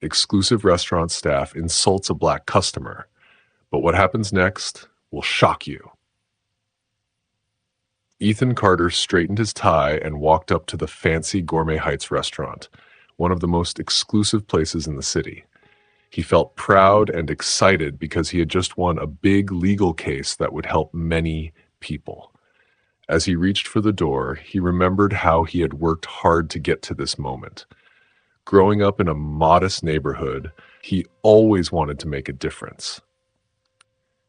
Exclusive restaurant staff insults a black customer. But what happens next will shock you. Ethan Carter straightened his tie and walked up to the fancy Gourmet Heights restaurant, one of the most exclusive places in the city. He felt proud and excited because he had just won a big legal case that would help many people. As he reached for the door, he remembered how he had worked hard to get to this moment. Growing up in a modest neighborhood, he always wanted to make a difference.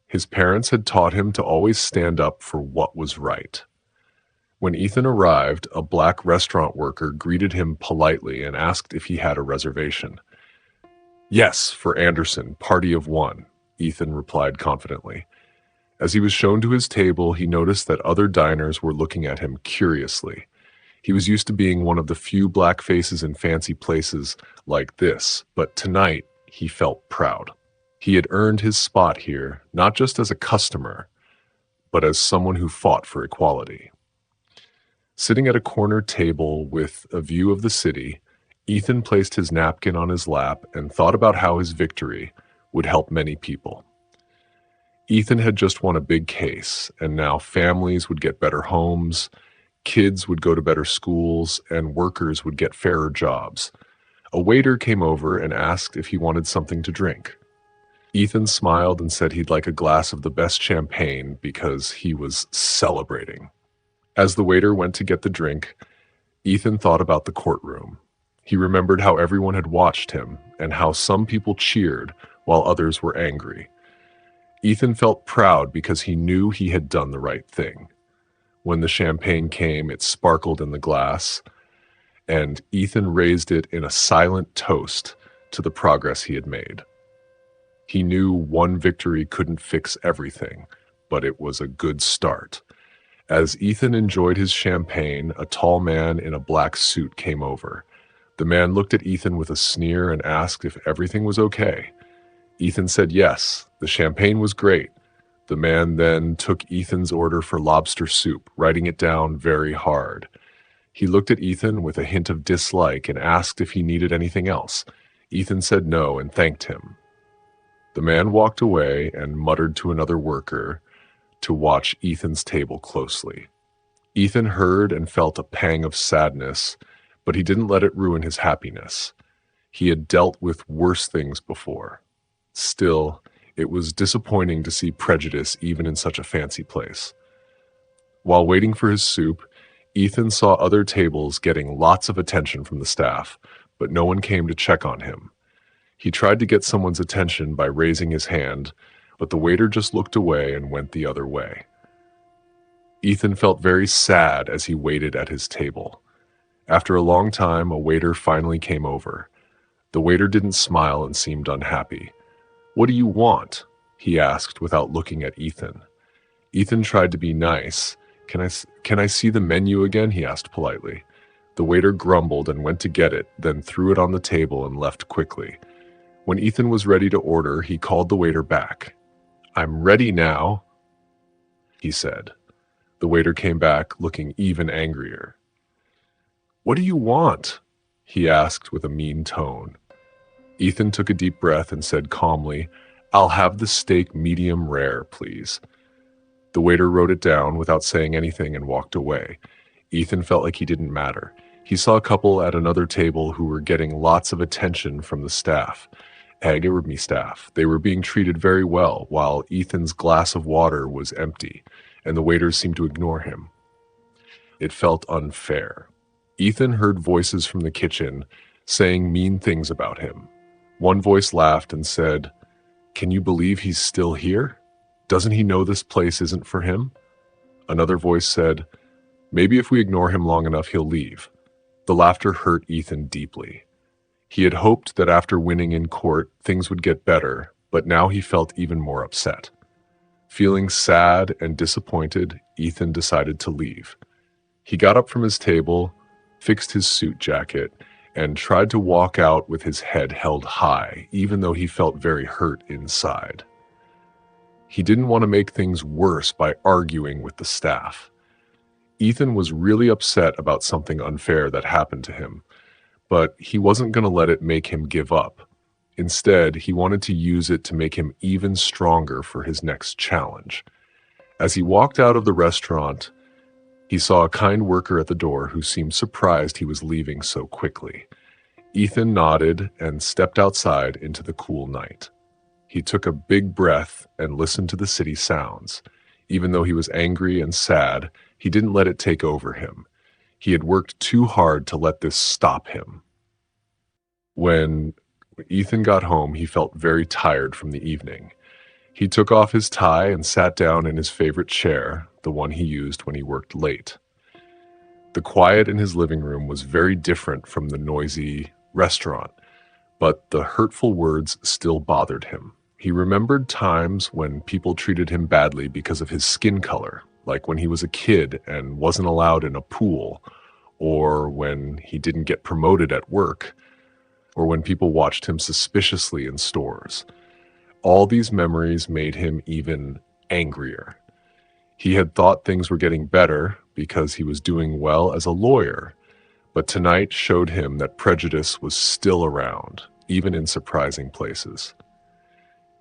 His parents had taught him to always stand up for what was right. When Ethan arrived, a black restaurant worker greeted him politely and asked if he had a reservation. "Yes, for Anderson, party of one," Ethan replied confidently. As he was shown to his table, he noticed that other diners were looking at him curiously. He was used to being one of the few black faces in fancy places like this, but tonight he felt proud. He had earned his spot here, not just as a customer, but as someone who fought for equality. Sitting at a corner table with a view of the city, Ethan placed his napkin on his lap and thought about how his victory would help many people. Ethan had just won a big case, and now families would get better homes, kids would go to better schools, and workers would get fairer jobs. A waiter came over and asked if he wanted something to drink. Ethan smiled and said he'd like a glass of the best champagne because he was celebrating. As the waiter went to get the drink, Ethan thought about the courtroom. He remembered how everyone had watched him and how some people cheered while others were angry. Ethan felt proud because he knew he had done the right thing. When the champagne came, it sparkled in the glass, and Ethan raised it in a silent toast to the progress he had made. He knew one victory couldn't fix everything, but it was a good start. As Ethan enjoyed his champagne, a tall man in a black suit came over. The man looked at Ethan with a sneer and asked if everything was okay. Ethan said yes, the champagne was great. The man then took Ethan's order for lobster soup, writing it down very hard. He looked at Ethan with a hint of dislike and asked if he needed anything else. Ethan said no and thanked him. The man walked away and muttered to another worker to watch Ethan's table closely. Ethan heard and felt a pang of sadness, but he didn't let it ruin his happiness. He had dealt with worse things before. Still, it was disappointing to see prejudice even in such a fancy place. While waiting for his soup, Ethan saw other tables getting lots of attention from the staff, but no one came to check on him. He tried to get someone's attention by raising his hand, but the waiter just looked away and went the other way. Ethan felt very sad as he waited at his table. After a long time, a waiter finally came over. The waiter didn't smile and seemed unhappy. "What do you want?" he asked without looking at Ethan. Ethan tried to be nice. Can I see the menu again?" he asked politely. The waiter grumbled and went to get it, then threw it on the table and left quickly. When Ethan was ready to order, he called the waiter back. "I'm ready now," he said. The waiter came back, looking even angrier. "What do you want?" he asked with a mean tone. Ethan took a deep breath and said calmly, "I'll have the steak medium rare, please." The waiter wrote it down without saying anything and walked away. Ethan felt like he didn't matter. He saw a couple at another table who were getting lots of attention from the staff. Äggerbmi staff. They were being treated very well, while Ethan's glass of water was empty, and the waiters seemed to ignore him. It felt unfair. Ethan heard voices from the kitchen saying mean things about him. One voice laughed and said, "Can you believe he's still here? Doesn't he know this place isn't for him?" Another voice said, "Maybe if we ignore him long enough, he'll leave." The laughter hurt Ethan deeply. He had hoped that after winning in court, things would get better, but now he felt even more upset. Feeling sad and disappointed, Ethan decided to leave. He got up from his table, fixed his suit jacket, and tried to walk out with his head held high, even though he felt very hurt inside. He didn't want to make things worse by arguing with the staff. Ethan was really upset about something unfair that happened to him, but he wasn't going to let it make him give up. Instead, he wanted to use it to make him even stronger for his next challenge. As he walked out of the restaurant, he saw a kind worker at the door who seemed surprised he was leaving so quickly. Ethan nodded and stepped outside into the cool night. He took a big breath and listened to the city sounds. Even though he was angry and sad, he didn't let it take over him. He had worked too hard to let this stop him. When Ethan got home, he felt very tired from the evening. He took off his tie and sat down in his favorite chair, the one he used when he worked late. The quiet in his living room was very different from the noisy restaurant, but the hurtful words still bothered him. He remembered times when people treated him badly because of his skin color, like when he was a kid and wasn't allowed in a pool, or when he didn't get promoted at work, or when people watched him suspiciously in stores. All these memories made him even angrier. He had thought things were getting better because he was doing well as a lawyer, but tonight showed him that prejudice was still around, even in surprising places.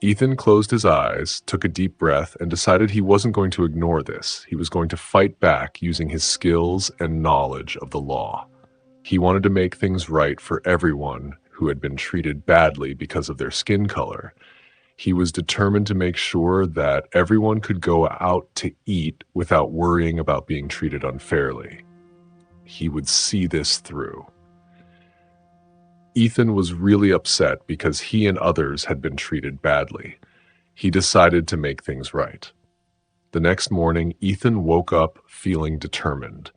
Ethan closed his eyes, took a deep breath, and decided he wasn't going to ignore this. He was going to fight back using his skills and knowledge of the law. He wanted to make things right for everyone who had been treated badly because of their skin color. He was determined to make sure that everyone could go out to eat without worrying about being treated unfairly. He would see this through. Ethan was really upset because he and others had been treated badly. He decided to make things right. The next morning, Ethan woke up feeling determined.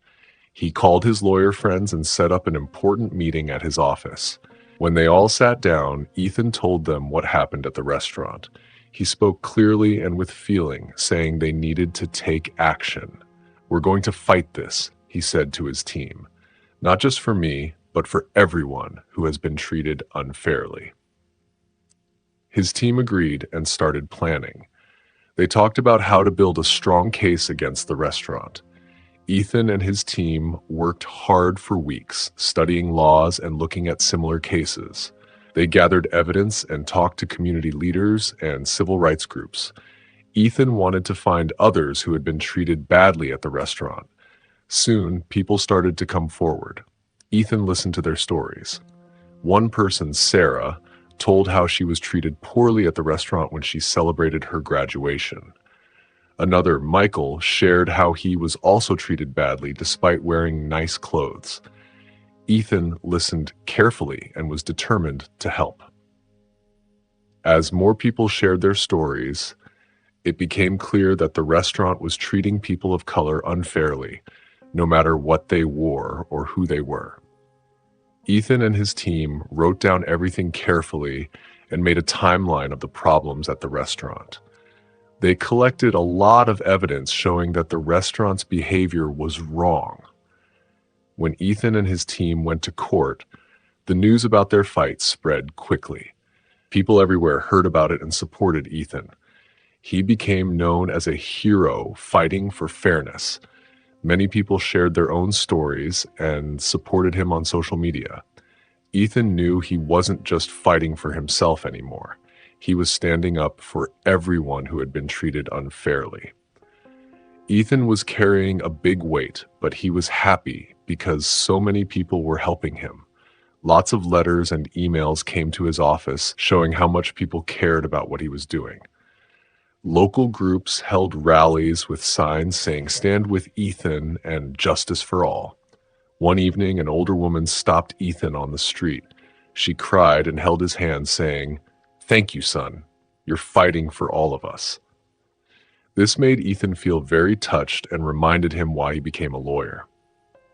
He called his lawyer friends and set up an important meeting at his office. When they all sat down, Ethan told them what happened at the restaurant. He spoke clearly and with feeling, saying they needed to take action. "We're going to fight this," he said to his team. "Not just for me, but for everyone who has been treated unfairly." His team agreed and started planning. They talked about how to build a strong case against the restaurant. Ethan and his team worked hard for weeks, studying laws and looking at similar cases. They gathered evidence and talked to community leaders and civil rights groups. Ethan wanted to find others who had been treated badly at the restaurant. Soon, people started to come forward. Ethan listened to their stories. One person, Sarah, told how she was treated poorly at the restaurant when she celebrated her graduation. Another, Michael, shared how he was also treated badly despite wearing nice clothes. Ethan listened carefully and was determined to help. As more people shared their stories, it became clear that the restaurant was treating people of color unfairly, no matter what they wore or who they were. Ethan and his team wrote down everything carefully and made a timeline of the problems at the restaurant. They collected a lot of evidence showing that the restaurant's behavior was wrong. When Ethan and his team went to court, the news about their fight spread quickly. People everywhere heard about it and supported Ethan. He became known as a hero fighting for fairness. Many people shared their own stories and supported him on social media. Ethan knew he wasn't just fighting for himself anymore. He was standing up for everyone who had been treated unfairly. Ethan was carrying a big weight, but he was happy because so many people were helping him. Lots of letters and emails came to his office showing how much people cared about what he was doing. Local groups held rallies with signs saying "Stand with Ethan" and "Justice for all." One evening, an older woman stopped Ethan on the street. She cried and held his hand, saying, "Thank you, son. You're fighting for all of us." This made Ethan feel very touched and reminded him why he became a lawyer.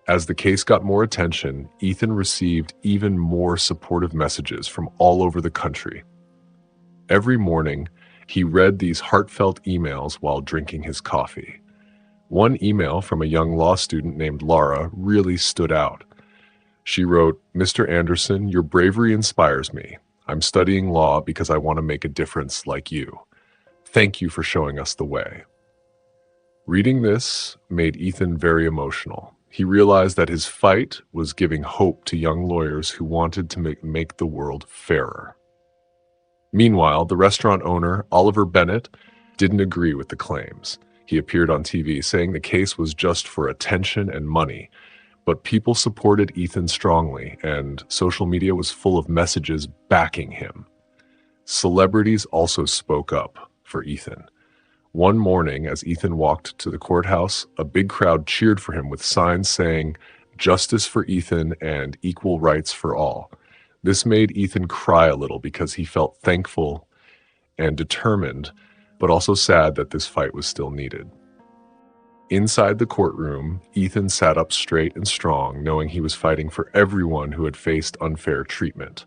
As the case got more attention, Ethan received even more supportive messages from all over the country. Every morning, he read these heartfelt emails while drinking his coffee. One email from a young law student named Laura really stood out. She wrote, "Mr. Anderson, your bravery inspires me. I'm studying law because I want to make a difference like you. Thank you for showing us the way." Reading this made Ethan very emotional. He realized that his fight was giving hope to young lawyers who wanted to make the world fairer. Meanwhile, the restaurant owner, Oliver Bennett, didn't agree with the claims. He appeared on TV saying the case was just for attention and money, but people supported Ethan strongly, and social media was full of messages backing him. Celebrities also spoke up for Ethan. One morning, as Ethan walked to the courthouse, a big crowd cheered for him with signs saying, "Justice for Ethan and equal rights for all." This made Ethan cry a little because he felt thankful and determined, but also sad that this fight was still needed. Inside the courtroom, Ethan sat up straight and strong, knowing he was fighting for everyone who had faced unfair treatment.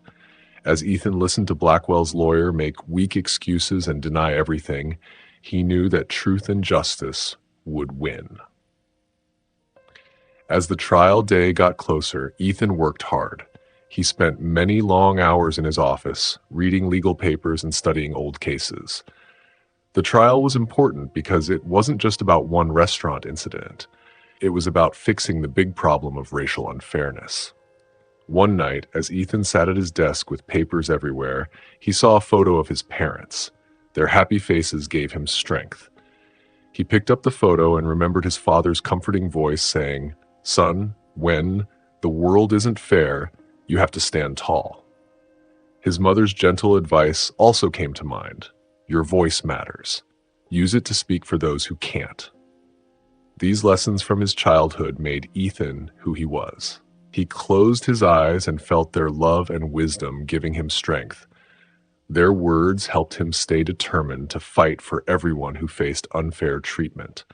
As Ethan listened to Blackwell's lawyer make weak excuses and deny everything, he knew that truth and justice would win. As the trial day got closer, Ethan worked hard. He spent many long hours in his office, reading legal papers and studying old cases. The trial was important because it wasn't just about one restaurant incident. It was about fixing the big problem of racial unfairness. One night, as Ethan sat at his desk with papers everywhere, he saw a photo of his parents. Their happy faces gave him strength. He picked up the photo and remembered his father's comforting voice saying, "Son, when the world isn't fair, you have to stand tall." His mother's gentle advice also came to mind. Your voice matters. Use it to speak for those who can't. These lessons from his childhood made Ethan who he was. He closed his eyes and felt their love and wisdom giving him strength. Their words helped him stay determined to fight for everyone who faced unfair treatment.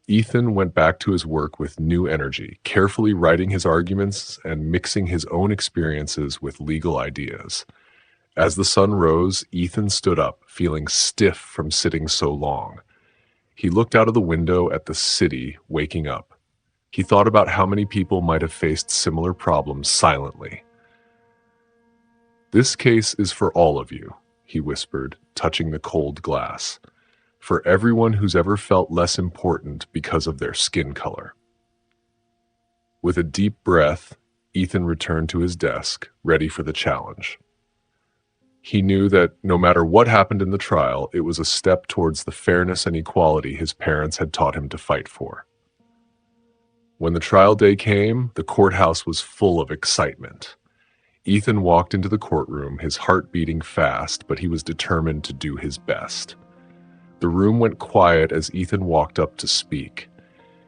Ethan went back to his work with new energy, carefully writing his arguments and mixing his own experiences with legal ideas. As the sun rose, Ethan stood up, feeling stiff from sitting so long. He looked out of the window at the city waking up. He thought about how many people might have faced similar problems silently. "This case is for all of you," he whispered, touching the cold glass. "For everyone who's ever felt less important because of their skin color." With a deep breath, Ethan returned to his desk, ready for the challenge. He knew that no matter what happened in the trial, it was a step towards the fairness and equality his parents had taught him to fight for. When the trial day came, the courthouse was full of excitement. Ethan walked into the courtroom, his heart beating fast, but he was determined to do his best. The room went quiet as Ethan walked up to speak.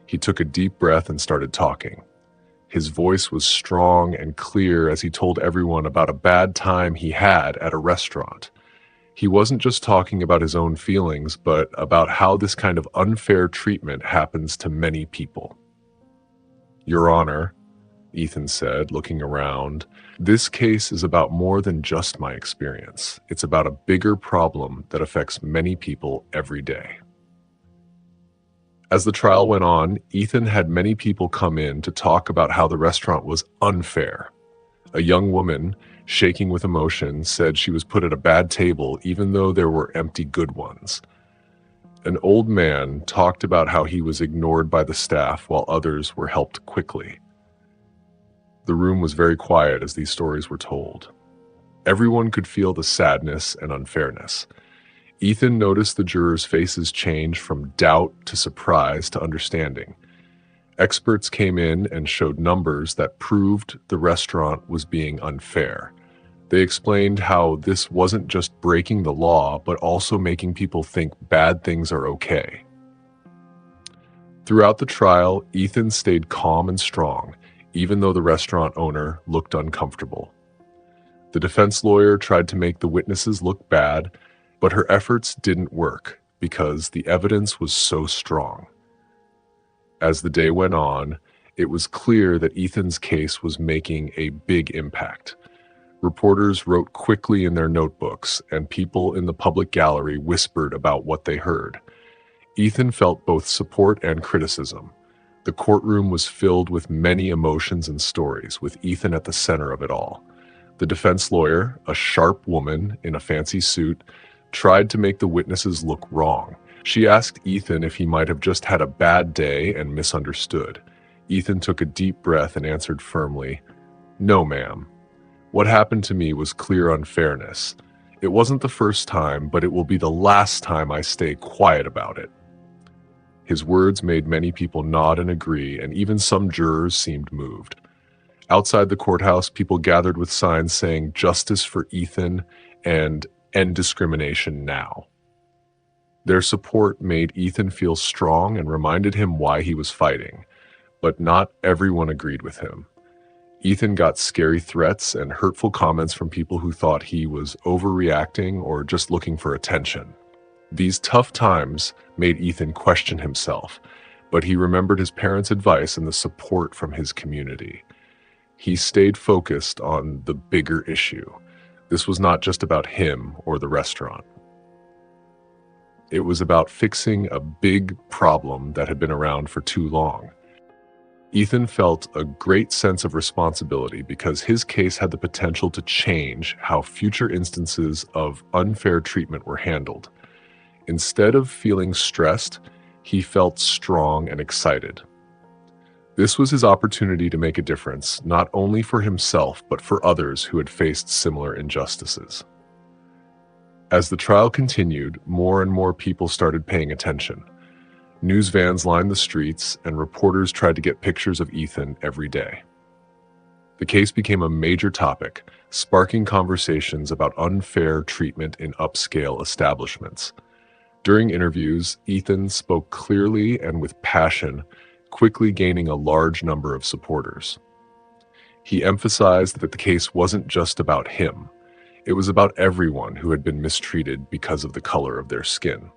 He took a deep breath and started talking. His voice was strong and clear as he told everyone about a bad time he had at a restaurant. He wasn't just talking about his own feelings, but about how this kind of unfair treatment happens to many people. "Your Honor," Ethan said, looking around, "this case is about more than just my experience. It's about a bigger problem that affects many people every day." As the trial went on, Ethan had many people come in to talk about how the restaurant was unfair. A young woman, shaking with emotion, said she was put at a bad table even though there were empty good ones. An old man talked about how he was ignored by the staff while others were helped quickly. The room was very quiet as these stories were told. Everyone could feel the sadness and unfairness. Ethan noticed the jurors' faces change from doubt to surprise to understanding. Experts came in and showed numbers that proved the restaurant was being unfair. They explained how this wasn't just breaking the law, but also making people think bad things are okay. Throughout the trial, Ethan stayed calm and strong, even though the restaurant owner looked uncomfortable. The defense lawyer tried to make the witnesses look bad, but her efforts didn't work because the evidence was so strong. As the day went on, it was clear that Ethan's case was making a big impact. Reporters wrote quickly in their notebooks, and people in the public gallery whispered about what they heard. Ethan felt both support and criticism. The courtroom was filled with many emotions and stories, with Ethan at the center of it all. The defense lawyer, a sharp woman in a fancy suit, tried to make the witnesses look wrong. She asked Ethan if he might have just had a bad day and misunderstood. Ethan took a deep breath and answered firmly, "No, ma'am. What happened to me was clear unfairness. It wasn't the first time, but it will be the last time I stay quiet about it." His words made many people nod and agree, and even some jurors seemed moved. Outside the courthouse, people gathered with signs saying "Justice for Ethan" and "End discrimination now." Their support made Ethan feel strong and reminded him why he was fighting, but not everyone agreed with him. Ethan got scary threats and hurtful comments from people who thought he was overreacting or just looking for attention. These tough times made Ethan question himself, but he remembered his parents' advice and the support from his community. He stayed focused on the bigger issue. This was not just about him or the restaurant. It was about fixing a big problem that had been around for too long. Ethan felt a great sense of responsibility because his case had the potential to change how future instances of unfair treatment were handled. Instead of feeling stressed, he felt strong and excited. This was his opportunity to make a difference, not only for himself, but for others who had faced similar injustices. As the trial continued, more and more people started paying attention. News vans lined the streets, and reporters tried to get pictures of Ethan every day. The case became a major topic, sparking conversations about unfair treatment in upscale establishments. During interviews, Ethan spoke clearly and with passion, quickly gaining a large number of supporters. He emphasized that the case wasn't just about him. It was about everyone who had been mistreated because of the color of their skin.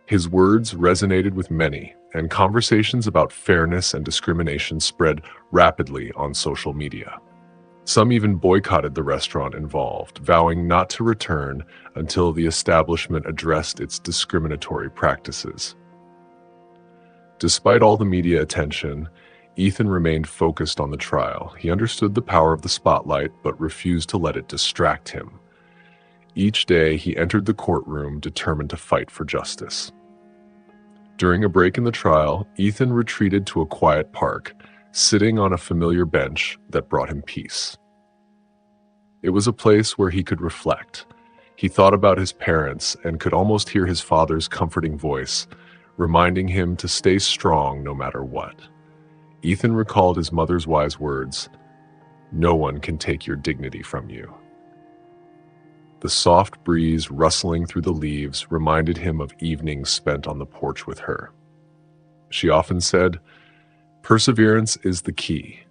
His words resonated with many, and conversations about fairness and discrimination spread rapidly on social media. Some even boycotted the restaurant involved, vowing not to return until the establishment addressed its discriminatory practices. Despite all the media attention, Ethan remained focused on the trial. He understood the power of the spotlight, but refused to let it distract him. Each day, he entered the courtroom determined to fight for justice. During a break in the trial, Ethan retreated to a quiet park, sitting on a familiar bench that brought him peace. It was a place where he could reflect. He thought about his parents and could almost hear his father's comforting voice, reminding him to stay strong no matter what. Ethan recalled his mother's wise words, "No one can take your dignity from you." The soft breeze rustling through the leaves reminded him of evenings spent on the porch with her. She often said, "Perseverance is the key.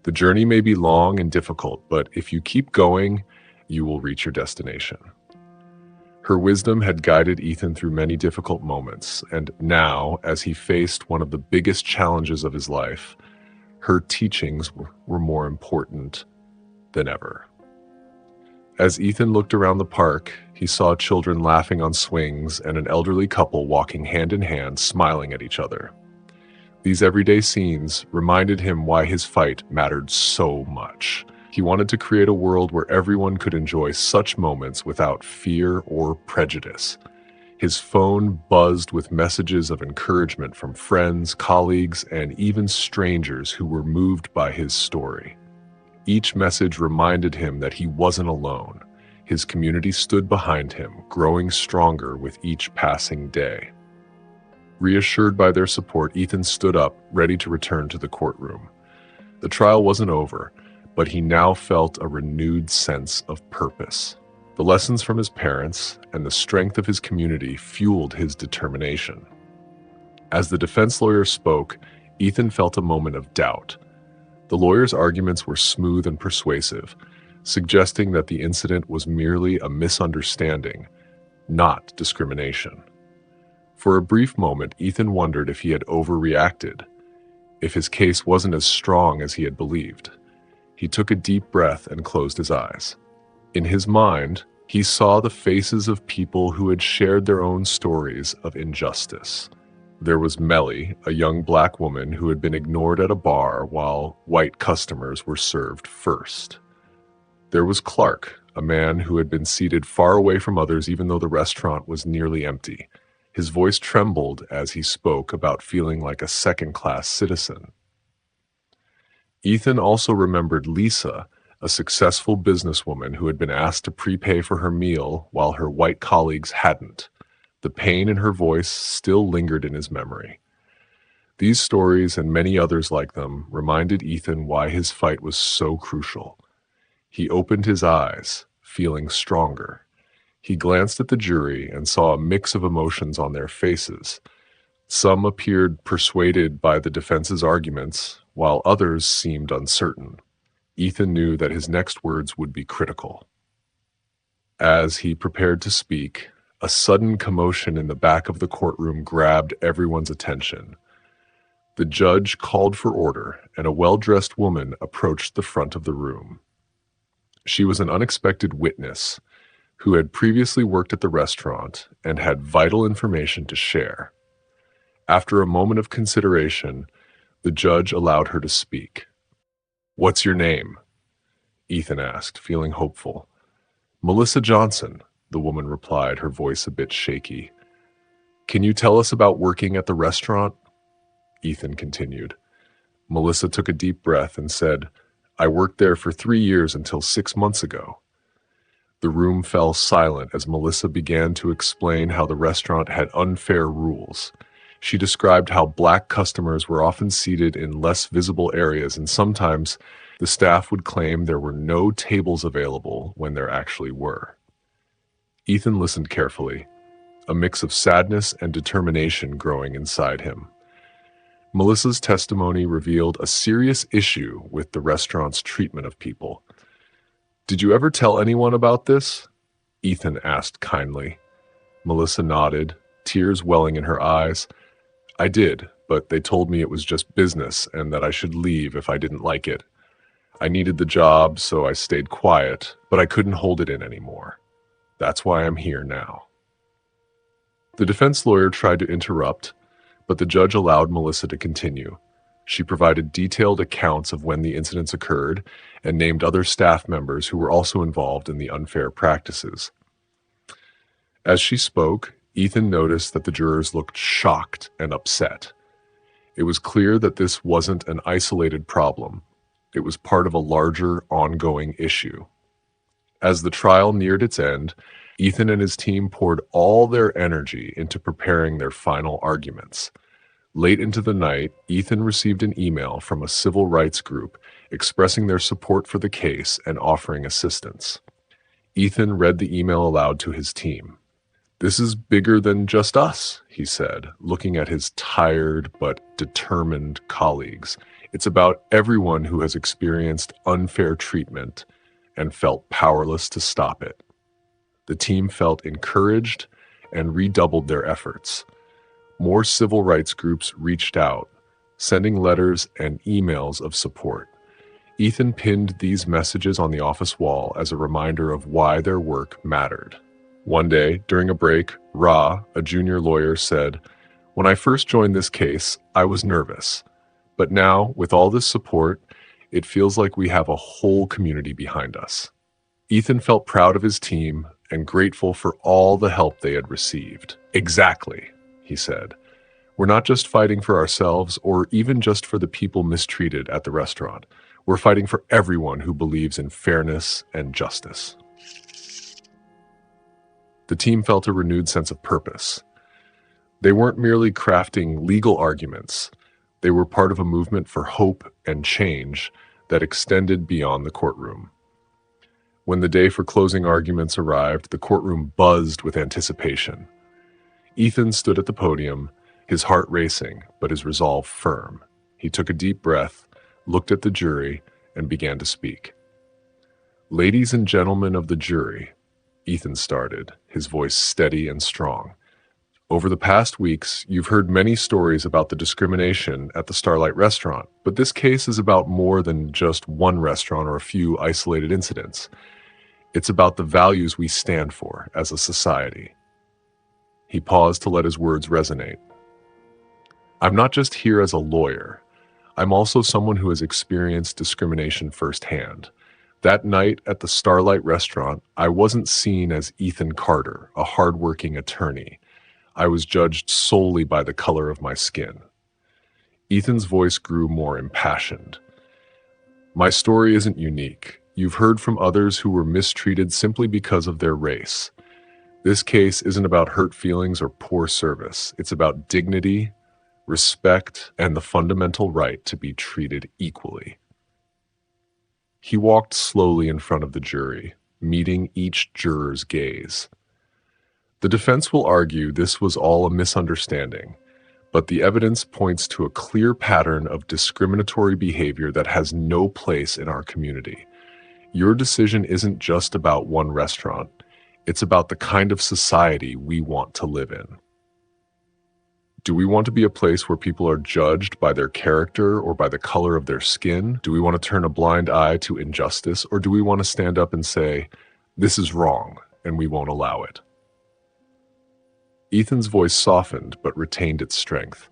The journey may be long and difficult, but if you keep going, you will reach your destination." Her wisdom had guided Ethan through many difficult moments, and now, as he faced one of the biggest challenges of his life, her teachings were more important than ever. As Ethan looked around the park, he saw children laughing on swings and an elderly couple walking hand in hand, smiling at each other. These everyday scenes reminded him why his fight mattered so much. He wanted to create a world where everyone could enjoy such moments without fear or prejudice. His phone buzzed with messages of encouragement from friends, colleagues, and even strangers who were moved by his story. Each message reminded him that he wasn't alone. His community stood behind him, growing stronger with each passing day. Reassured by their support, Ethan stood up, ready to return to the courtroom. The trial wasn't over, but he now felt a renewed sense of purpose. The lessons from his parents and the strength of his community fueled his determination. As the defense lawyer spoke, Ethan felt a moment of doubt. The lawyer's arguments were smooth and persuasive, suggesting that the incident was merely a misunderstanding, not discrimination. For a brief moment, Ethan wondered if he had overreacted, if his case wasn't as strong as he had believed. He took a deep breath and closed his eyes. In his mind, he saw the faces of people who had shared their own stories of injustice. There was Melly, a young black woman who had been ignored at a bar while white customers were served first. There was Clark, a man who had been seated far away from others even though the restaurant was nearly empty. His voice trembled as he spoke about feeling like a second-class citizen. Ethan also remembered Lisa, a successful businesswoman who had been asked to prepay for her meal while her white colleagues hadn't. The pain in her voice still lingered in his memory. These stories and many others like them reminded Ethan why his fight was so crucial. He opened his eyes, feeling stronger. He glanced at the jury and saw a mix of emotions on their faces. Some appeared persuaded by the defense's arguments, while others seemed uncertain. Ethan knew that his next words would be critical. As he prepared to speak, a sudden commotion in the back of the courtroom grabbed everyone's attention. The judge called for order, and a well-dressed woman approached the front of the room. She was an unexpected witness who had previously worked at the restaurant and had vital information to share. After a moment of consideration, the judge allowed her to speak. "What's your name?" Ethan asked, feeling hopeful. "Melissa Johnson," the woman replied, her voice a bit shaky. "Can you tell us about working at the restaurant?" Ethan continued. Melissa took a deep breath and said, "I worked there for 3 years until 6 months ago." The room fell silent as Melissa began to explain how the restaurant had unfair rules. She described how black customers were often seated in less visible areas, and sometimes the staff would claim there were no tables available when there actually were. Ethan listened carefully, a mix of sadness and determination growing inside him. Melissa's testimony revealed a serious issue with the restaurant's treatment of people. "Did you ever tell anyone about this?" Ethan asked kindly. Melissa nodded, tears welling in her eyes. "I did, but they told me it was just business and that I should leave if I didn't like it. I needed the job, so I stayed quiet, but I couldn't hold it in anymore. That's why I'm here now." The defense lawyer tried to interrupt, but the judge allowed Melissa to continue. She provided detailed accounts of when the incidents occurred and named other staff members who were also involved in the unfair practices. As she spoke, Ethan noticed that the jurors looked shocked and upset. It was clear that this wasn't an isolated problem. It was part of a larger, ongoing issue. As the trial neared its end, Ethan and his team poured all their energy into preparing their final arguments. Late into the night, Ethan received an email from a civil rights group expressing their support for the case and offering assistance. Ethan read the email aloud to his team. "This is bigger than just us," he said, looking at his tired but determined colleagues. "It's about everyone who has experienced unfair treatment and felt powerless to stop it." The team felt encouraged and redoubled their efforts. More civil rights groups reached out, sending letters and emails of support. Ethan pinned these messages on the office wall as a reminder of why their work mattered. One day, during a break, Ra, a junior lawyer, said, "When I first joined this case, I was nervous. But now, with all this support, it feels like we have a whole community behind us." Ethan felt proud of his team and grateful for all the help they had received. "Exactly," he said. "We're not just fighting for ourselves or even just for the people mistreated at the restaurant. We're fighting for everyone who believes in fairness and justice." The team felt a renewed sense of purpose. They weren't merely crafting legal arguments. They were part of a movement for hope and change that extended beyond the courtroom. When the day for closing arguments arrived, the courtroom buzzed with anticipation. Ethan stood at the podium, his heart racing, but his resolve firm. He took a deep breath, looked at the jury, and began to speak. "Ladies and gentlemen of the jury," Ethan started, his voice steady and strong. "Over the past weeks, you've heard many stories about the discrimination at the Starlight Restaurant, but this case is about more than just one restaurant or a few isolated incidents. It's about the values we stand for as a society." He paused to let his words resonate. "I'm not just here as a lawyer. I'm also someone who has experienced discrimination firsthand. That night at the Starlight Restaurant, I wasn't seen as Ethan Carter, a hardworking attorney. I was judged solely by the color of my skin." Ethan's voice grew more impassioned. "My story isn't unique. You've heard from others who were mistreated simply because of their race. This case isn't about hurt feelings or poor service. It's about dignity, respect, and the fundamental right to be treated equally. He walked slowly in front of the jury, meeting each juror's gaze. The defense will argue this was all a misunderstanding, but the evidence points to a clear pattern of discriminatory behavior that has no place in our community. Your decision isn't just about one restaurant. It's about the kind of society we want to live in. Do we want to be a place where people are judged by their character or by the color of their skin? Do we want to turn a blind eye to injustice, or do we want to stand up and say, "This is wrong, and we won't allow it"? Ethan's voice softened but retained its strength.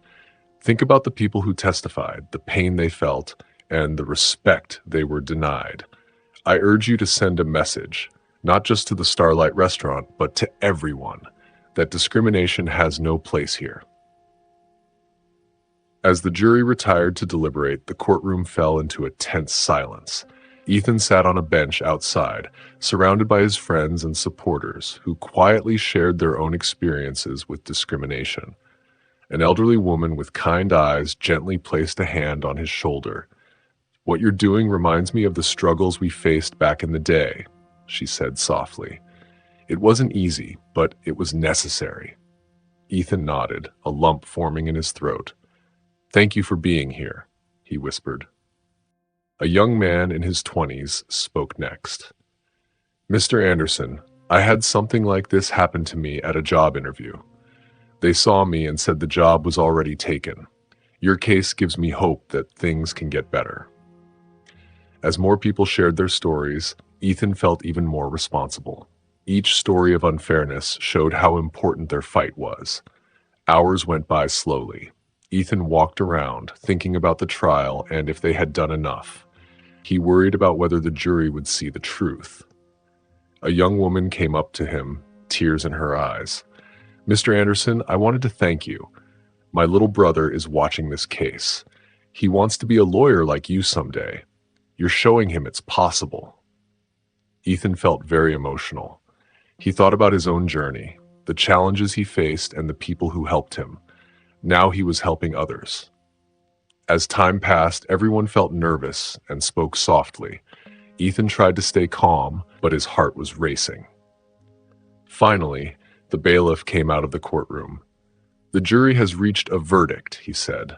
Think about the people who testified, the pain they felt, and the respect they were denied. I urge you to send a message, not just to the Starlight Restaurant, but to everyone, that discrimination has no place here. As the jury retired to deliberate, the courtroom fell into a tense silence. Ethan sat on a bench outside, surrounded by his friends and supporters who quietly shared their own experiences with discrimination. An elderly woman with kind eyes gently placed a hand on his shoulder. "What you're doing reminds me of the struggles we faced back in the day," she said softly. "It wasn't easy, but it was necessary." Ethan nodded, a lump forming in his throat. "Thank you for being here," he whispered. A young man in his 20s spoke next. "Mr. Anderson, I had something like this happen to me at a job interview. They saw me and said the job was already taken. Your case gives me hope that things can get better." As more people shared their stories, Ethan felt even more responsible. Each story of unfairness showed how important their fight was. Hours went by slowly. Ethan walked around, thinking about the trial and if they had done enough. He worried about whether the jury would see the truth. A young woman came up to him, tears in her eyes. "Mr. Anderson, I wanted to thank you. My little brother is watching this case. He wants to be a lawyer like you someday. You're showing him it's possible." Ethan felt very emotional. He thought about his own journey, the challenges he faced, and the people who helped him. Now he was helping others. As time passed, everyone felt nervous and spoke softly. Ethan tried to stay calm, but his heart was racing. Finally, the bailiff came out of the courtroom. "The jury has reached a verdict," he said.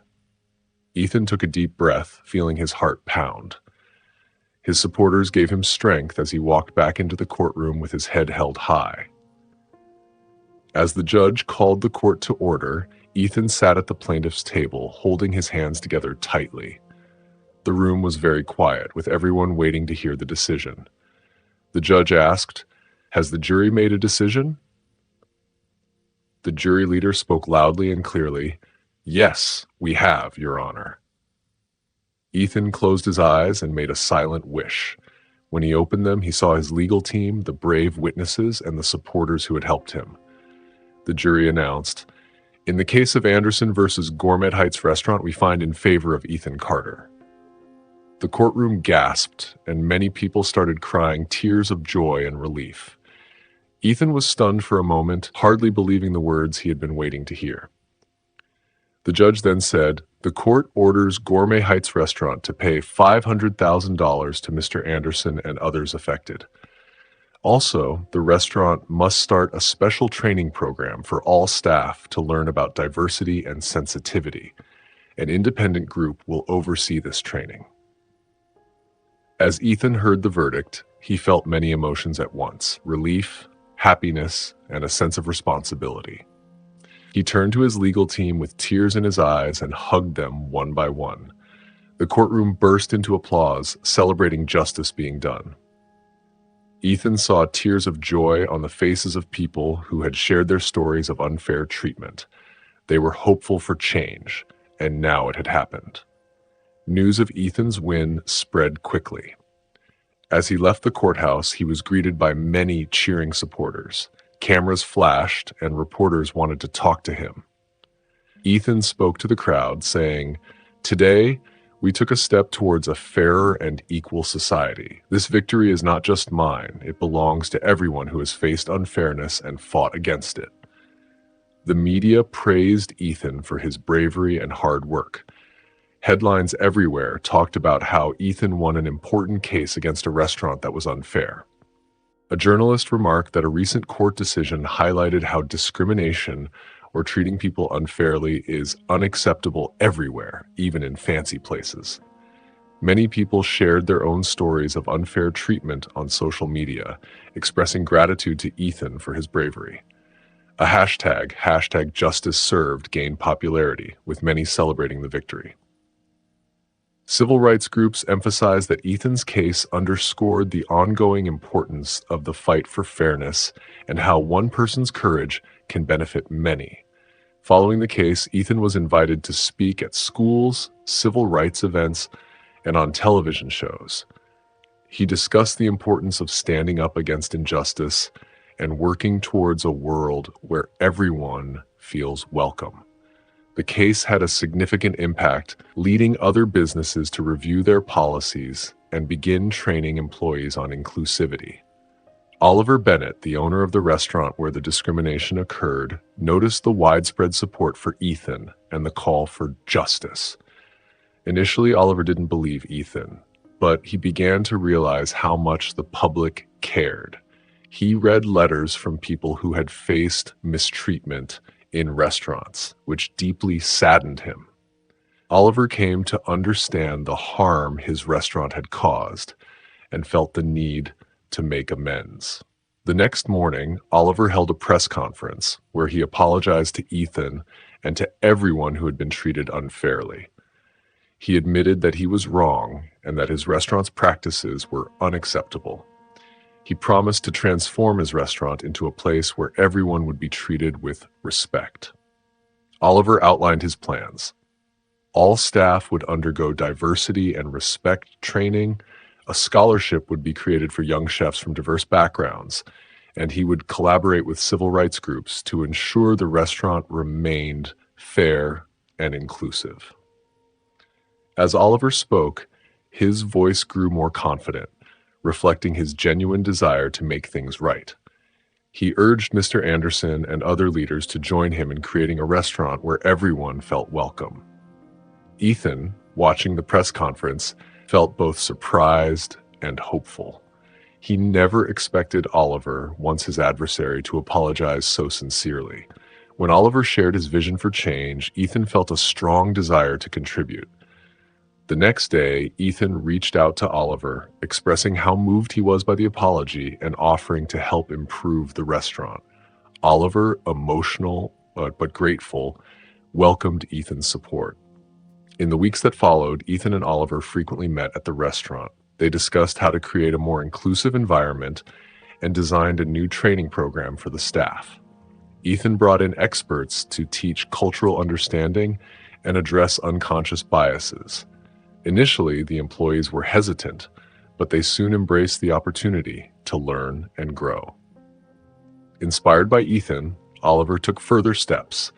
Ethan took a deep breath, feeling his heart pound. His supporters gave him strength as he walked back into the courtroom with his head held high. As the judge called the court to order, Ethan sat at the plaintiff's table, holding his hands together tightly. The room was very quiet, with everyone waiting to hear the decision. The judge asked, "Has the jury made a decision?" The jury leader spoke loudly and clearly, "Yes, we have, Your Honor." Ethan closed his eyes and made a silent wish. When he opened them, he saw his legal team, the brave witnesses, and the supporters who had helped him. The jury announced, "In the case of Anderson versus Gourmet Heights Restaurant, we find in favor of Ethan Carter." The courtroom gasped, and many people started crying tears of joy and relief. Ethan was stunned for a moment, hardly believing the words he had been waiting to hear. The judge then said, "The court orders Gourmet Heights Restaurant to pay $500,000 to Mr. Anderson and others affected. Also, the restaurant must start a special training program for all staff to learn about diversity and sensitivity. An independent group will oversee this training." As Ethan heard the verdict, he felt many emotions at once: relief, happiness, and a sense of responsibility. He turned to his legal team with tears in his eyes and hugged them one by one. The courtroom burst into applause, celebrating justice being done. Ethan saw tears of joy on the faces of people who had shared their stories of unfair treatment. They were hopeful for change, and now it had happened. News of Ethan's win spread quickly. As he left the courthouse, he was greeted by many cheering supporters. Cameras flashed, and reporters wanted to talk to him. Ethan spoke to the crowd, saying, "Today, We took a step towards a fairer and equal society. This victory is not just mine, it belongs to everyone who has faced unfairness and fought against it. The media praised Ethan for his bravery and hard work. Headlines everywhere talked about how Ethan won an important case against a restaurant that was unfair. A journalist remarked that a recent court decision highlighted how discrimination or treating people unfairly is unacceptable everywhere, even in fancy places. Many people shared their own stories of unfair treatment on social media, expressing gratitude to Ethan for his bravery. A hashtag, #JusticeServed, gained popularity, with many celebrating the victory. Civil rights groups emphasized that Ethan's case underscored the ongoing importance of the fight for fairness and how one person's courage can benefit many. Following the case, Ethan was invited to speak at schools, civil rights events, and on television shows. He discussed the importance of standing up against injustice and working towards a world where everyone feels welcome. The case had a significant impact, leading other businesses to review their policies and begin training employees on inclusivity. Oliver Bennett, the owner of the restaurant where the discrimination occurred, noticed the widespread support for Ethan and the call for justice. Initially, Oliver didn't believe Ethan, but he began to realize how much the public cared. He read letters from people who had faced mistreatment in restaurants, which deeply saddened him. Oliver came to understand the harm his restaurant had caused and felt the need to make amends. The next morning, Oliver held a press conference where he apologized to Ethan and to everyone who had been treated unfairly. He admitted that he was wrong and that his restaurant's practices were unacceptable. He promised to transform his restaurant into a place where everyone would be treated with respect. Oliver outlined his plans. All staff would undergo diversity and respect training, a scholarship would be created for young chefs from diverse backgrounds, and he would collaborate with civil rights groups to ensure the restaurant remained fair and inclusive. As Oliver spoke, his voice grew more confident, reflecting his genuine desire to make things right. He urged Mr. Anderson and other leaders to join him in creating a restaurant where everyone felt welcome. Ethan, watching the press conference, felt both surprised and hopeful. He never expected Oliver, once his adversary, to apologize so sincerely. When Oliver shared his vision for change, Ethan felt a strong desire to contribute. The next day, Ethan reached out to Oliver, expressing how moved he was by the apology and offering to help improve the restaurant. Oliver, emotional but grateful, welcomed Ethan's support. In the weeks that followed, Ethan and Oliver frequently met at the restaurant. They discussed how to create a more inclusive environment and designed a new training program for the staff. Ethan brought in experts to teach cultural understanding and address unconscious biases. Initially, the employees were hesitant, but they soon embraced the opportunity to learn and grow. Inspired by Ethan, Oliver took further steps.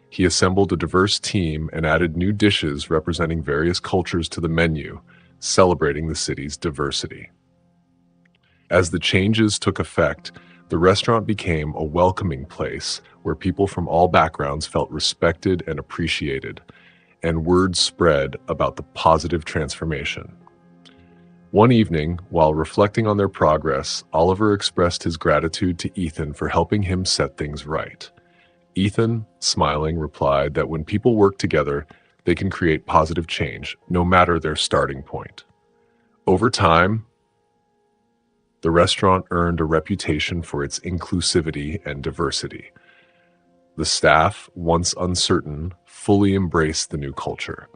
He assembled a diverse team and added new dishes representing various cultures to the menu, celebrating the city's diversity. As the changes took effect, the restaurant became a welcoming place where people from all backgrounds felt respected and appreciated, and word spread about the positive transformation. One evening, while reflecting on their progress, Oliver expressed his gratitude to Ethan for helping him set things right. Ethan, smiling, replied that when people work together, they can create positive change, no matter their starting point. Over time, the restaurant earned a reputation for its inclusivity and diversity. The staff, once uncertain, fully embraced the new culture.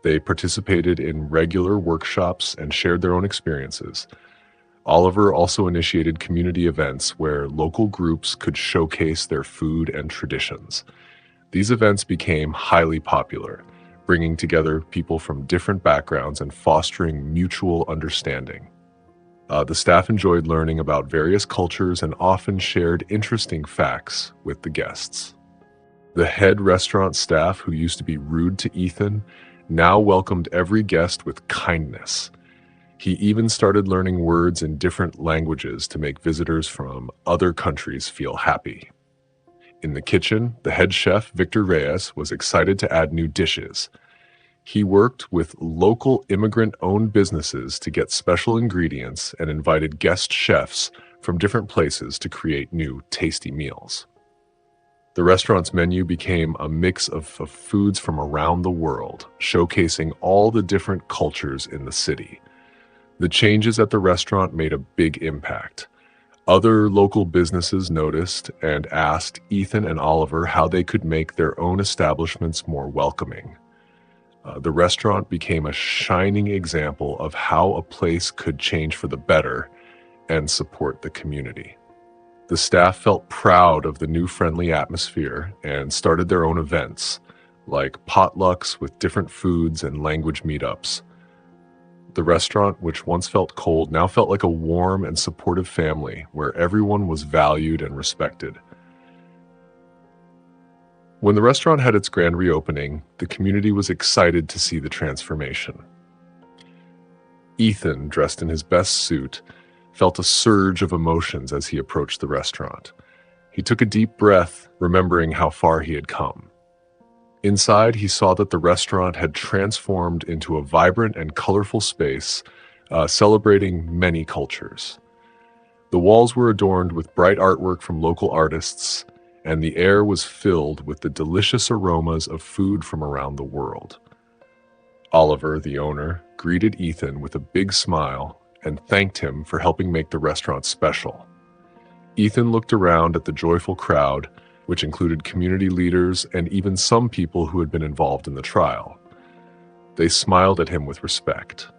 They participated in regular workshops and shared their own experiences. Oliver also initiated community events where local groups could showcase their food and traditions. These events became highly popular, bringing together people from different backgrounds and fostering mutual understanding. The staff enjoyed learning about various cultures and often shared interesting facts with the guests. The head restaurant staff, who used to be rude to Ethan, now welcomed every guest with kindness. He even started learning words in different languages to make visitors from other countries feel happy. In the kitchen, the head chef, Victor Reyes, was excited to add new dishes. He worked with local immigrant-owned businesses to get special ingredients and invited guest chefs from different places to create new, tasty meals. The restaurant's menu became a mix of foods from around the world, showcasing all the different cultures in the city. The changes at the restaurant made a big impact. Other local businesses noticed and asked Ethan and Oliver how they could make their own establishments more welcoming. The restaurant became a shining example of how a place could change for the better and support the community. The staff felt proud of the new friendly atmosphere and started their own events, like potlucks with different foods and language meetups. The restaurant, which once felt cold, now felt like a warm and supportive family where everyone was valued and respected. When the restaurant had its grand reopening, the community was excited to see the transformation. Ethan, dressed in his best suit, felt a surge of emotions as he approached the restaurant. He took a deep breath, remembering how far he had come. Inside, he saw that the restaurant had transformed into a vibrant and colorful space, celebrating many cultures. The walls were adorned with bright artwork from local artists, and the air was filled with the delicious aromas of food from around the world. Oliver, the owner, greeted Ethan with a big smile and thanked him for helping make the restaurant special. Ethan looked around at the joyful crowd, which included community leaders and even some people who had been involved in the trial. They smiled at him with respect.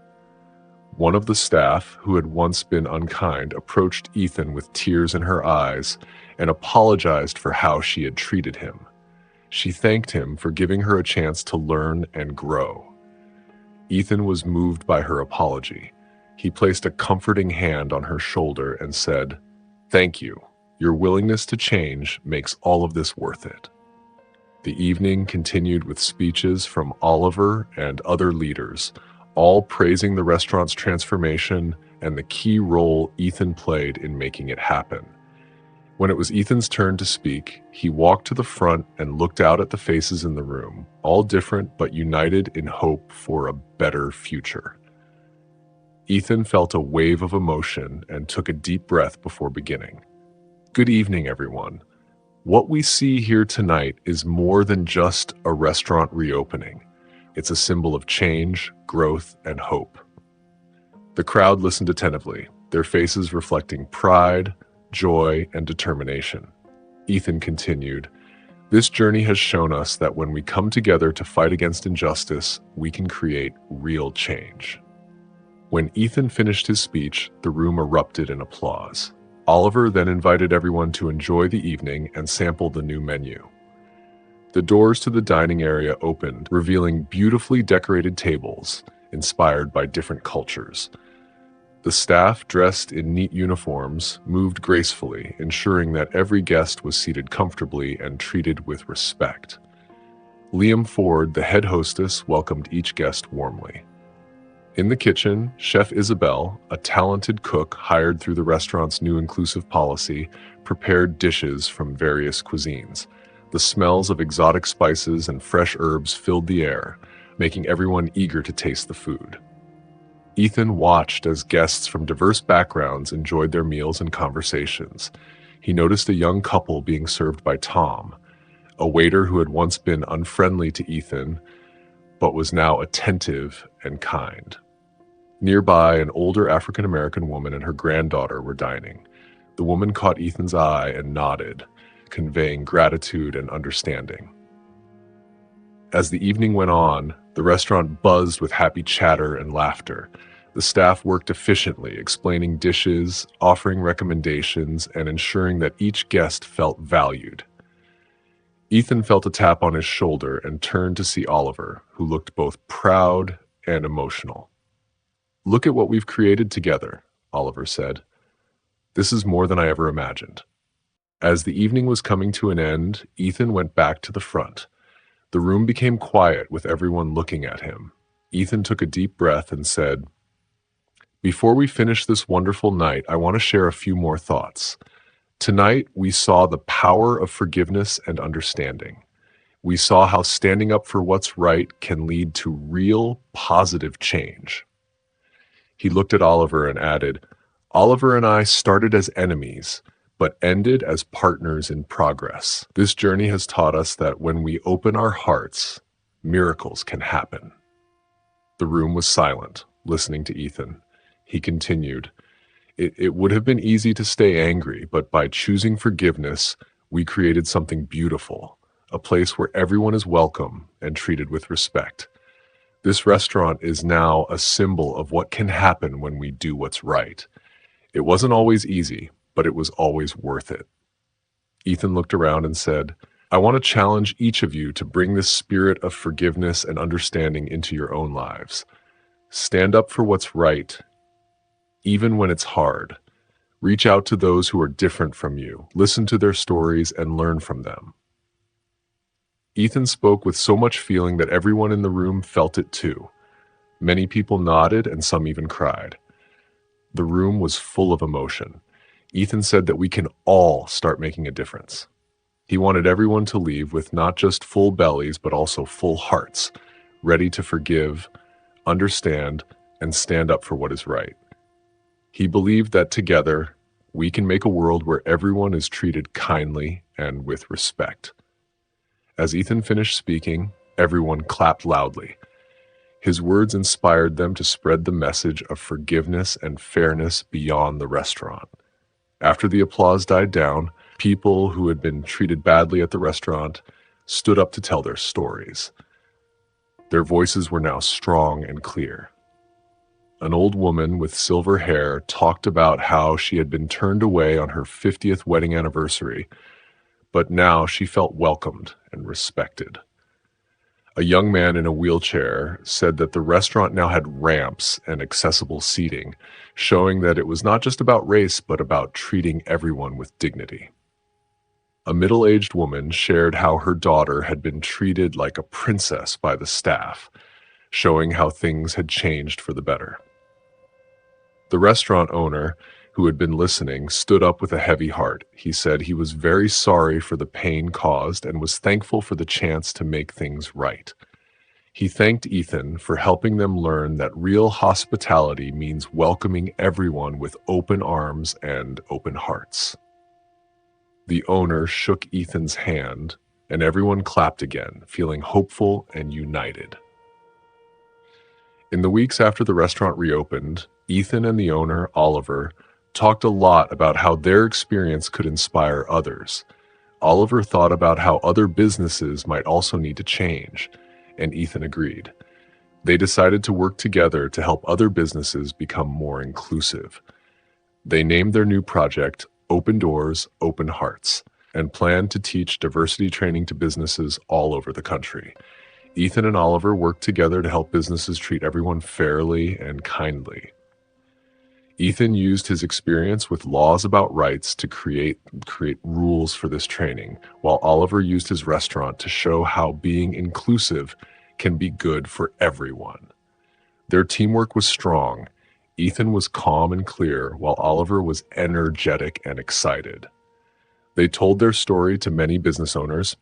One of the staff, who had once been unkind, approached Ethan with tears in her eyes and apologized for how she had treated him. She thanked him for giving her a chance to learn and grow. Ethan was moved by her apology. He placed a comforting hand on her shoulder and said, "Thank you. Your willingness to change makes all of this worth it." The evening continued with speeches from Oliver and other leaders, all praising the restaurant's transformation and the key role Ethan played in making it happen. When it was Ethan's turn to speak, he walked to the front and looked out at the faces in the room, all different but united in hope for a better future. Ethan felt a wave of emotion and took a deep breath before beginning. "Good evening, everyone. What we see here tonight is more than just a restaurant reopening. It's a symbol of change, growth, and hope." The crowd listened attentively, their faces reflecting pride, joy, and determination. Ethan continued, "This journey has shown us that when we come together to fight against injustice, we can create real change." When Ethan finished his speech, the room erupted in applause. Oliver then invited everyone to enjoy the evening and sample the new menu. The doors to the dining area opened, revealing beautifully decorated tables inspired by different cultures. The staff, dressed in neat uniforms, moved gracefully, ensuring that every guest was seated comfortably and treated with respect. Liam Ford, the head hostess, welcomed each guest warmly. In the kitchen, Chef Isabel, a talented cook hired through the restaurant's new inclusive policy, prepared dishes from various cuisines. The smells of exotic spices and fresh herbs filled the air, making everyone eager to taste the food. Ethan watched as guests from diverse backgrounds enjoyed their meals and conversations. He noticed a young couple being served by Tom, a waiter who had once been unfriendly to Ethan, but was now attentive and kind. Nearby, an older African-American woman and her granddaughter were dining. The woman caught Ethan's eye and nodded, conveying gratitude and understanding. As the evening went on, the restaurant buzzed with happy chatter and laughter. The staff worked efficiently, explaining dishes, offering recommendations, and ensuring that each guest felt valued. Ethan felt a tap on his shoulder and turned to see Oliver, who looked both proud and emotional. "Look at what we've created together," Oliver said. "This is more than I ever imagined." As the evening was coming to an end, Ethan went back to the front. The room became quiet with everyone looking at him. Ethan took a deep breath and said, "Before we finish this wonderful night, I want to share a few more thoughts. Tonight, we saw the power of forgiveness and understanding. We saw how standing up for what's right can lead to real positive change." He looked at Oliver and added, "Oliver and I started as enemies, but ended as partners in progress. This journey has taught us that when we open our hearts, miracles can happen." The room was silent, listening to Ethan. He continued, It would have been easy to stay angry, but by choosing forgiveness, we created something beautiful, a place where everyone is welcome and treated with respect. This restaurant is now a symbol of what can happen when we do what's right. It wasn't always easy, but it was always worth it." Ethan looked around and said, "I want to challenge each of you to bring this spirit of forgiveness and understanding into your own lives. Stand up for what's right, even when it's hard. Reach out to those who are different from you, listen to their stories, and learn from them." Ethan spoke with so much feeling that everyone in the room felt it too. Many people nodded and some even cried. The room was full of emotion. Ethan said that we can all start making a difference. He wanted everyone to leave with not just full bellies, but also full hearts, ready to forgive, understand, and stand up for what is right. He believed that together, we can make a world where everyone is treated kindly and with respect. As Ethan finished speaking, everyone clapped loudly. His words inspired them to spread the message of forgiveness and fairness beyond the restaurant. After the applause died down, people who had been treated badly at the restaurant stood up to tell their stories. Their voices were now strong and clear. An old woman with silver hair talked about how she had been turned away on her 50th wedding anniversary, but now she felt welcomed and respected. A young man in a wheelchair said that the restaurant now had ramps and accessible seating, showing that it was not just about race, but about treating everyone with dignity. A middle-aged woman shared how her daughter had been treated like a princess by the staff, showing how things had changed for the better. The restaurant owner, who had been listening, stood up with a heavy heart. He said he was very sorry for the pain caused and was thankful for the chance to make things right. He thanked Ethan for helping them learn that real hospitality means welcoming everyone with open arms and open hearts. The owner shook Ethan's hand, and everyone clapped again, feeling hopeful and united. In the weeks after the restaurant reopened, Ethan and the owner, Oliver, talked a lot about how their experience could inspire others. Oliver thought about how other businesses might also need to change, and Ethan agreed. They decided to work together to help other businesses become more inclusive. They named their new project Open Doors, Open Hearts, and planned to teach diversity training to businesses all over the country. Ethan and Oliver worked together to help businesses treat everyone fairly and kindly. Ethan used his experience with laws about rights to create rules for this training, while Oliver used his restaurant to show how being inclusive can be good for everyone. Their teamwork was strong. Ethan was calm and clear, while Oliver was energetic and excited. They told their story to many business owners,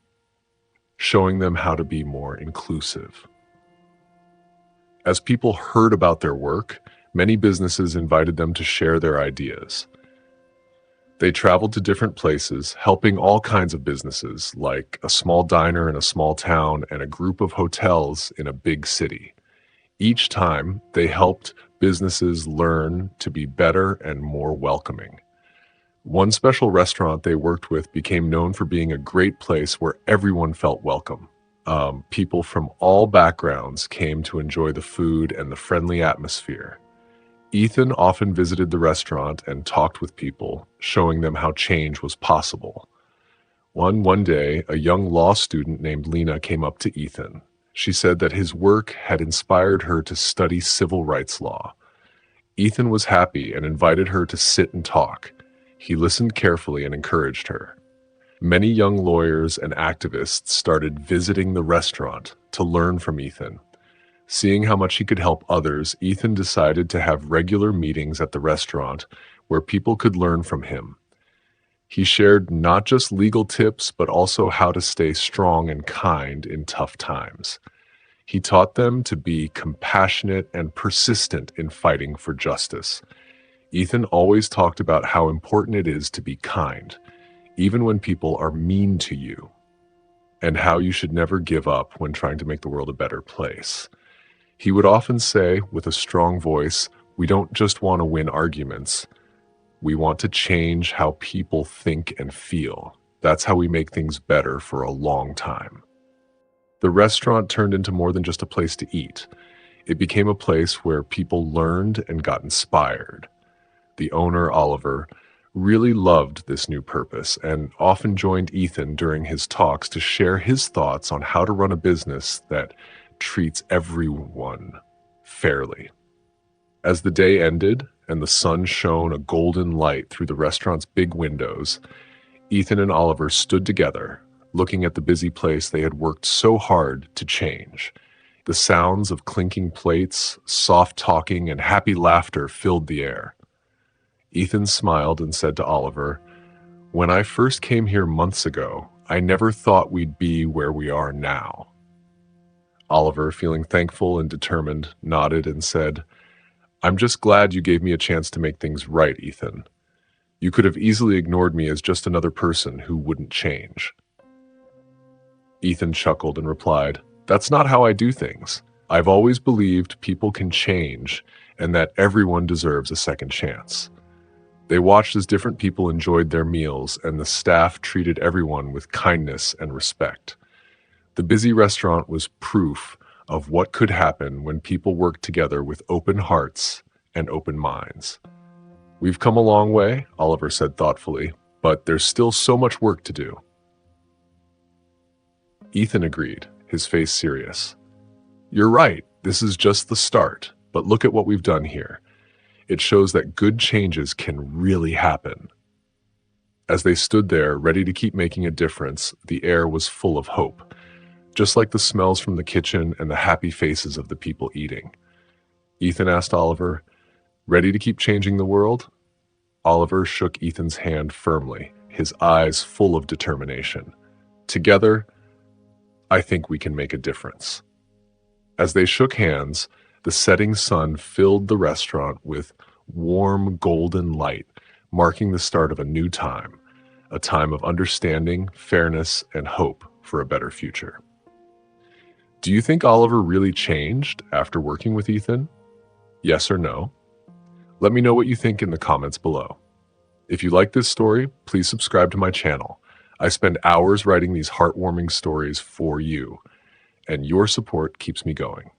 showing them how to be more inclusive. As people heard about their work, many businesses invited them to share their ideas. They traveled to different places, helping all kinds of businesses, like a small diner in a small town and a group of hotels in a big city. Each time, they helped businesses learn to be better and more welcoming. One special restaurant they worked with became known for being a great place where everyone felt welcome. People from all backgrounds came to enjoy the food and the friendly atmosphere. Ethan often visited the restaurant and talked with people, showing them how change was possible. One day, a young law student named Lena came up to Ethan. She said that his work had inspired her to study civil rights law. Ethan was happy and invited her to sit and talk. He listened carefully and encouraged her. Many young lawyers and activists started visiting the restaurant to learn from Ethan. Seeing how much he could help others, Ethan decided to have regular meetings at the restaurant where people could learn from him. He shared not just legal tips, but also how to stay strong and kind in tough times. He taught them to be compassionate and persistent in fighting for justice. Ethan always talked about how important it is to be kind, even when people are mean to you, and how you should never give up when trying to make the world a better place. He would often say, with a strong voice, "We don't just want to win arguments. We want to change how people think and feel. That's how we make things better for a long time." The restaurant turned into more than just a place to eat. It became a place where people learned and got inspired. The owner, Oliver, really loved this new purpose and often joined Ethan during his talks to share his thoughts on how to run a business that treats everyone fairly. As the day ended and the sun shone a golden light through the restaurant's big windows, Ethan and Oliver stood together, looking at the busy place they had worked so hard to change. The sounds of clinking plates, soft talking, and happy laughter filled the air. Ethan smiled and said to Oliver, "When I first came here months ago, I never thought we'd be where we are now." Oliver, feeling thankful and determined, nodded and said, "I'm just glad you gave me a chance to make things right, Ethan. You could have easily ignored me as just another person who wouldn't change." Ethan chuckled and replied, "That's not how I do things. I've always believed people can change and that everyone deserves a second chance." They watched as different people enjoyed their meals and the staff treated everyone with kindness and respect. The busy restaurant was proof of what could happen when people worked together with open hearts and open minds. "We've come a long way," Oliver said thoughtfully, "but there's still so much work to do." Ethan agreed, his face serious. "You're right, this is just the start, but look at what we've done here. It shows that good changes can really happen." As they stood there, ready to keep making a difference, the air was full of hope, just like the smells from the kitchen and the happy faces of the people eating. Ethan asked Oliver, "Ready to keep changing the world?" Oliver shook Ethan's hand firmly, his eyes full of determination. "Together, I think we can make a difference." As they shook hands, the setting sun filled the restaurant with warm golden light, marking the start of a new time, a time of understanding, fairness, and hope for a better future. Do you think Oliver really changed after working with Ethan? Yes or no? Let me know what you think in the comments below. If you like this story, please subscribe to my channel. I spend hours writing these heartwarming stories for you, and your support keeps me going.